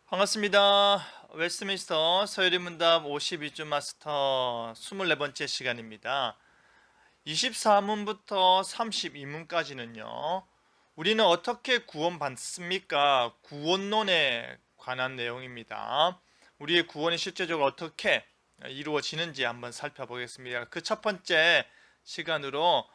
반갑습니다. 웨스트민스터 서열인문답 52주 마스터 24번째 시간입니다. 24문부터 32문까지는요. 우리는 어떻게 구원받습니까? 구원론에 관한 내용입니다. 우리의 구원이 실제적으로 어떻게 이루어지는지 한번 살펴보겠습니다. 그 첫 번째 시간으로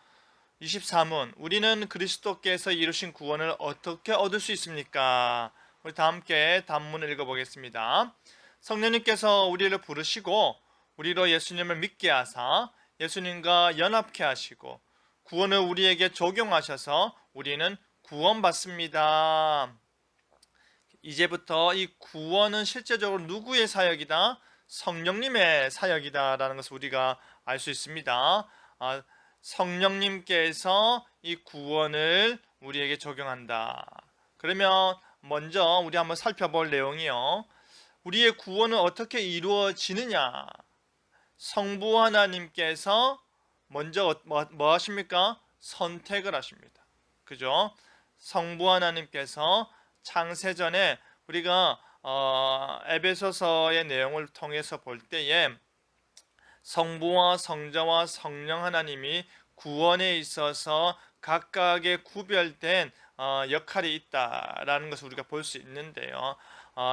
24문, 우리는 그리스도께서 이루신 구원을 어떻게 얻을 수 있습니까? 우리 다 함께 단문을 읽어보겠습니다. 성령님께서 우리를 부르시고 우리로 예수님을 믿게 하사 예수님과 연합케 하시고 구원을 우리에게 적용하셔서 우리는 구원받습니다. 이제부터 이 구원은 실제적으로 누구의 사역이다? 성령님의 사역이다라는 것을 우리가 알 수 있습니다. 성령님께서 이 구원을 우리에게 적용한다. 그러면 먼저 우리 한번 살펴볼 내용이요. 우리의 구원은 어떻게 이루어지느냐? 성부 하나님께서 먼저 뭐 하십니까? 선택을 하십니다. 그죠? 성부 하나님께서 창세전에 우리가 에베소서의 내용을 통해서 볼 때에 성부와 성자와 성령 하나님이 구원에 있어서 각각의 구별된 역할이 있다라는 것을 우리가 볼 수 있는데요.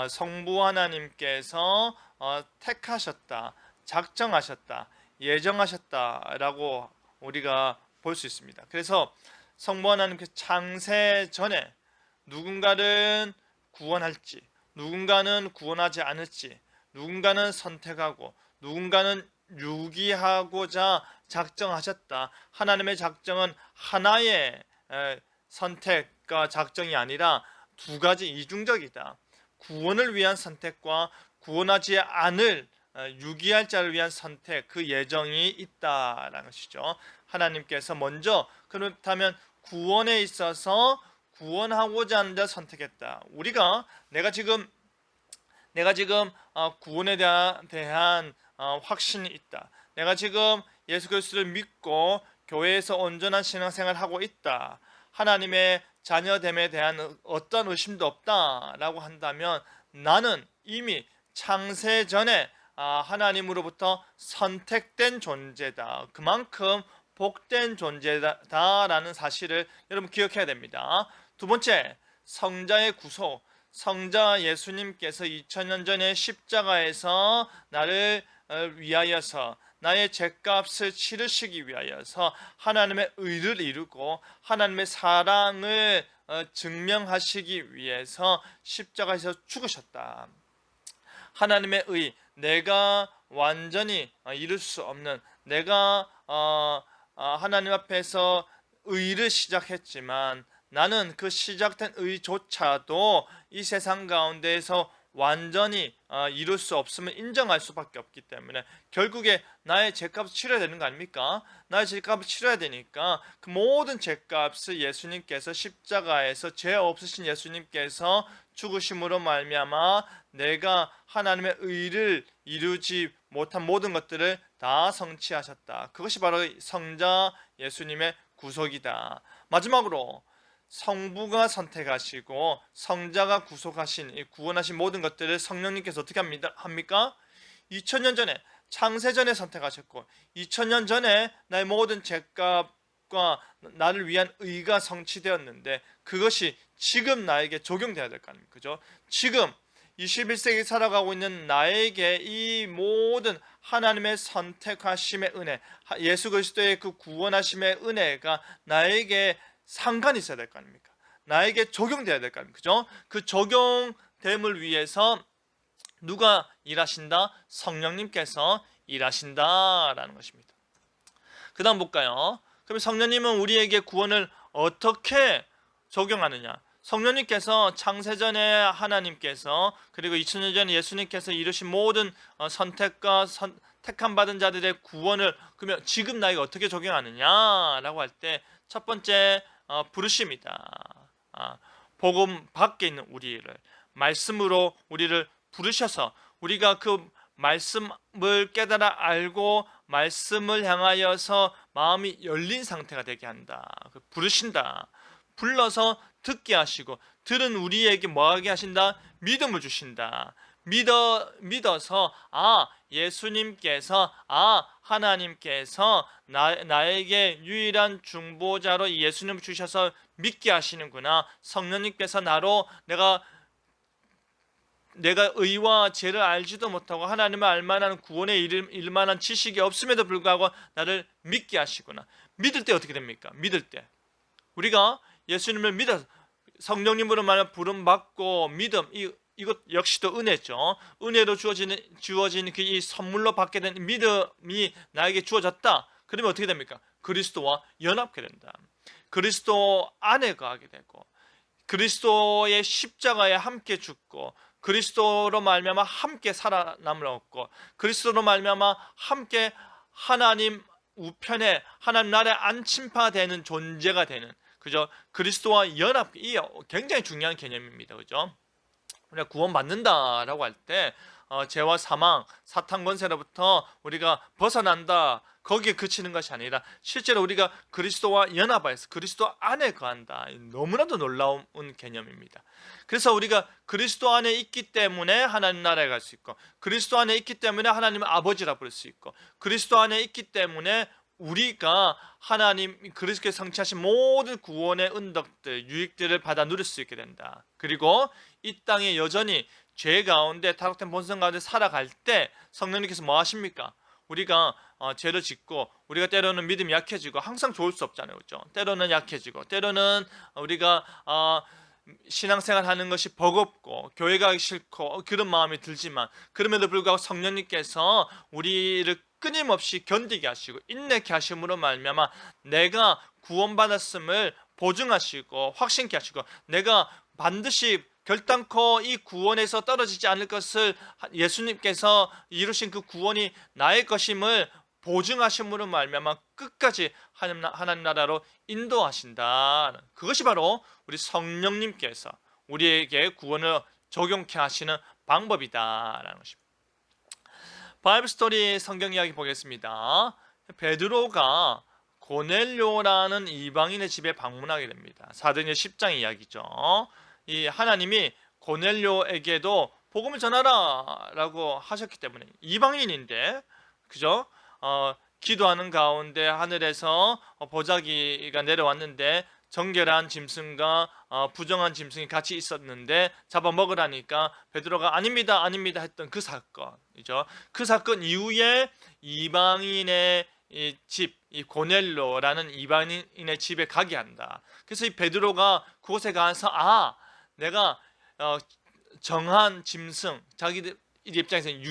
성부 하나님께서 택하셨다, 작정하셨다, 예정하셨다라고 우리가 볼 수 있습니다. 그래서 성부 하나님께서 창세 전에 누군가는 구원할지, 누군가는 구원하지 않을지, 누군가는 선택하고 누군가는 유기하고자 작정하셨다. 하나님의 작정은 하나의 선택과 작정이 아니라 두 가지 이중적이다. 구원을 위한 선택과 구원하지 않을 유기할 자를 위한 선택, 그 예정이 있다라는 것이죠. 하나님께서 먼저 그렇다면 구원에 있어서 구원하고자 하는 자 선택했다. 내가 지금 구원에 대한 확신이 있다. 내가 지금 예수 그리스도를 믿고 교회에서 온전한 신앙생활을 하고 있다. 하나님의 자녀됨에 대한 어떤 의심도 없다라고 한다면 나는 이미 창세 전에 하나님으로부터 선택된 존재다. 그만큼 복된 존재다라는 사실을 여러분 기억해야 됩니다. 두 번째, 성자의 구속. 성자 예수님께서 2000년 전에 십자가에서 나를 위하여서 나의 죄값을 치르시기 위하여서 하나님의 의를 이루고 하나님의 사랑을 증명하시기 위해서 십자가에서 죽으셨다. 하나님의 의, 내가 완전히 이룰 수 없는, 내가 하나님 앞에서 의를 시작했지만 나는 그 시작된 의조차도 이 세상 가운데에서 완전히 이룰 수 없음을 인정할 수밖에 없기 때문에 결국에 나의 죄값을 치러야 되는 거 아닙니까? 나의 죄값을 치러야 되니까 그 모든 죄값을 예수님께서 십자가에서 죄 없으신 예수님께서 죽으심으로 말미암아 내가 하나님의 의를 이루지 못한 모든 것들을 다 성취하셨다. 그것이 바로 성자 예수님의 구속이다. 마지막으로 성부가 선택하시고 성자가 구속하신 구원하신 모든 것들을 성령님께서 어떻게 합니까? 2000년 전에 창세전에 선택하셨고 2000년 전에 나의 모든 죄값과 나를 위한 의가 성취되었는데 그것이 지금 나에게 적용돼야 될 거 아닙니까? 그죠? 지금 21세기 살아가고 있는 나에게 이 모든 하나님의 선택하심의 은혜, 예수 그리스도의 그 구원하심의 은혜가 나에게 상관이 있어야 될 거 아닙니까? 나에게 적용돼야 될 거 아닙니까? 그죠? 그 적용됨을 위해서 누가 일하신다? 성령님께서 일하신다라는 것입니다. 그 다음 볼까요? 그럼 성령님은 우리에게 구원을 어떻게 적용하느냐? 성령님께서 창세전에 하나님께서 그리고 2000년 전에 예수님께서 이루신 모든 선택과 택함 받은 자들의 구원을 그러면 지금 나에게 어떻게 적용하느냐라고 할 때 첫 번째 부르심이다. 복음 밖에 있는 우리를 말씀으로 우리를 부르셔서 우리가 그 말씀을 깨달아 알고 말씀을 향하여서 마음이 열린 상태가 되게 한다. 부르신다. 불러서 듣게 하시고 들은 우리에게 뭐하게 하신다? 믿음을 주신다. 믿어서 예수님께서 하나님께서 나에게 유일한 중보자로 예수님을 주셔서 믿게 하시는구나. 성령님께서 나로 내가 의와 죄를 알지도 못하고 하나님을 알만한 구원에 이를 만한 지식이 없음에도 불구하고 나를 믿게 하시구나. 믿을 때 어떻게 됩니까? 믿을 때 우리가 예수님을 믿어 성령님으로 말하면 부름 받고 믿음, 이것 역시도 은혜죠. 은혜로 주어진 그 이 선물로 받게 된 믿음이 나에게 주어졌다. 그러면 어떻게 됩니까? 그리스도와 연합게 된다. 그리스도 안에 거하게 되고 그리스도의 십자가에 함께 죽고 그리스도로 말미암아 함께 살아남을 얻고 그리스도로 말미암아 함께 하나님 우편에 하나님 나라에 안침파되는 존재가 되는, 그죠? 그리스도와 연합, 이 굉장히 중요한 개념입니다. 그죠? 우리가 구원받는다라고 할 때 죄와 사망, 사탄 권세로부터 우리가 벗어난다, 거기에 그치는 것이 아니라 실제로 우리가 그리스도와 연합하여서 그리스도 안에 거한다. 너무나도 놀라운 개념입니다. 그래서 우리가 그리스도 안에 있기 때문에 하나님 나라에 갈 수 있고 그리스도 안에 있기 때문에 하나님을 아버지라 부를 수 있고 그리스도 안에 있기 때문에 우리가 하나님 그리스도께서 성취하신 모든 구원의 은덕들, 유익들을 받아 누릴 수 있게 된다. 그리고 이 땅에 여전히 죄 가운데 타락된 본성 가운데 살아갈 때 성령님께서 뭐 하십니까? 우리가 죄를 짓고 우리가 때로는 믿음이 약해지고 항상 좋을 수 없잖아요. 그렇죠? 때로는 약해지고 때로는 우리가 신앙생활 하는 것이 버겁고 교회 가기 싫고 그런 마음이 들지만 그럼에도 불구하고 성령님께서 우리를 끊임없이 견디게 하시고 인내케 하심으로 말미암아 내가 구원받았음을 보증하시고 확신케 하시고 내가 반드시 결단코 이 구원에서 떨어지지 않을 것을 예수님께서 이루신 그 구원이 나의 것임을 보증하심으로 말미암아 끝까지 하나님 나라로 인도하신다. 그것이 바로 우리 성령님께서 우리에게 구원을 적용케 하시는 방법이다라는 것입니다. 바이블 스토리 성경 이야기 보겠습니다. 베드로가 고넬료라는 이방인의 집에 방문하게 됩니다. 사도행전 10장 이야기죠. 이 하나님이 고넬료에게도 복음을 전하라라고 하셨기 때문에 이방인인데, 그죠? 기도하는 가운데 하늘에서 보자기가 내려왔는데 정결한 짐승과 부정한 짐승이 같이 있었는데 잡아먹으라니까 베드로가 아닙니다, 아닙니다 했던 그 사건이죠. 그 사건 이후에 이방인의 이 고넬로라는 이방인의 집에 가게 한다. 그래서 이 베드로가 그곳에 가서 내가 정한 짐승, 자기들 입장에서는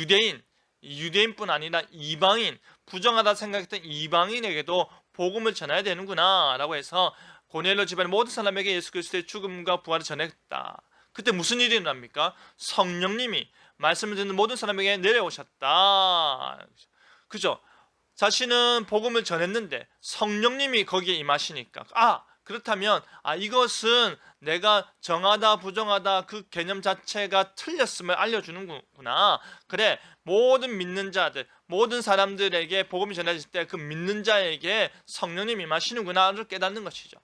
유대인뿐 아니라 이방인, 부정하다 생각했던 이방인에게도 복음을 전해야 되는구나 라고 해서 고넬료 집안의 모든 사람에게 예수 그리스도의 죽음과 부활을 전했다. 그때 무슨 일이 일어납니까? 성령님이 말씀을 듣는 모든 사람에게 내려오셨다. 그죠? 자신은 복음을 전했는데 성령님이 거기에 임하시니까 그렇다면 이것은 내가 정하다 부정하다 그 개념 자체가 틀렸음을 알려주는구나. 그래, 모든 믿는 자들, 모든 사람들에게 복음이 전해질 때 그 믿는 자에게 성령님이 임하시는구나를 깨닫는 것이죠.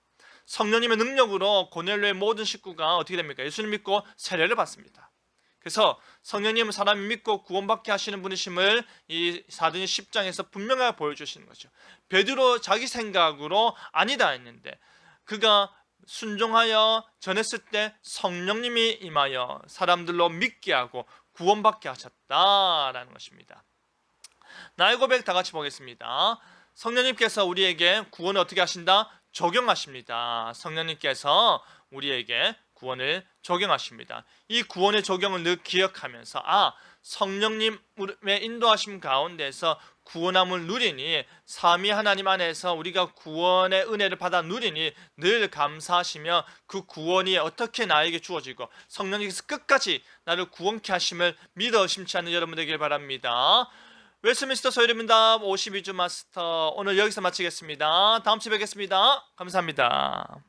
성령님의 능력으로 고넬료의 모든 식구가 어떻게 됩니까? 예수님 믿고 세례를 받습니다. 그래서 성령님은 사람이 믿고 구원받게 하시는 분이심을 이 사도행전 10장에서 분명하게 보여주시는 거죠. 베드로 자기 생각으로 아니다 했는데 그가 순종하여 전했을 때 성령님이 임하여 사람들로 믿게 하고 구원받게 하셨다라는 것입니다. 나의 고백 다 같이 보겠습니다. 성령님께서 우리에게 구원을 어떻게 하신다? 적용하십니다. 성령님께서 우리에게 구원을 적용하십니다. 이 구원의 적용을 늘 기억하면서 성령님의 인도하심 가운데서 구원함을 누리니 삼위 하나님 안에서 우리가 구원의 은혜를 받아 누리니 늘 감사하시며 그 구원이 어떻게 나에게 주어지고 성령님께서 끝까지 나를 구원케 하심을 믿어 의심치 않는 여러분 되길 바랍니다. 웨스민스터 소유림답 52주 마스터 오늘 여기서 마치겠습니다. 다음 주에 뵙겠습니다. 감사합니다.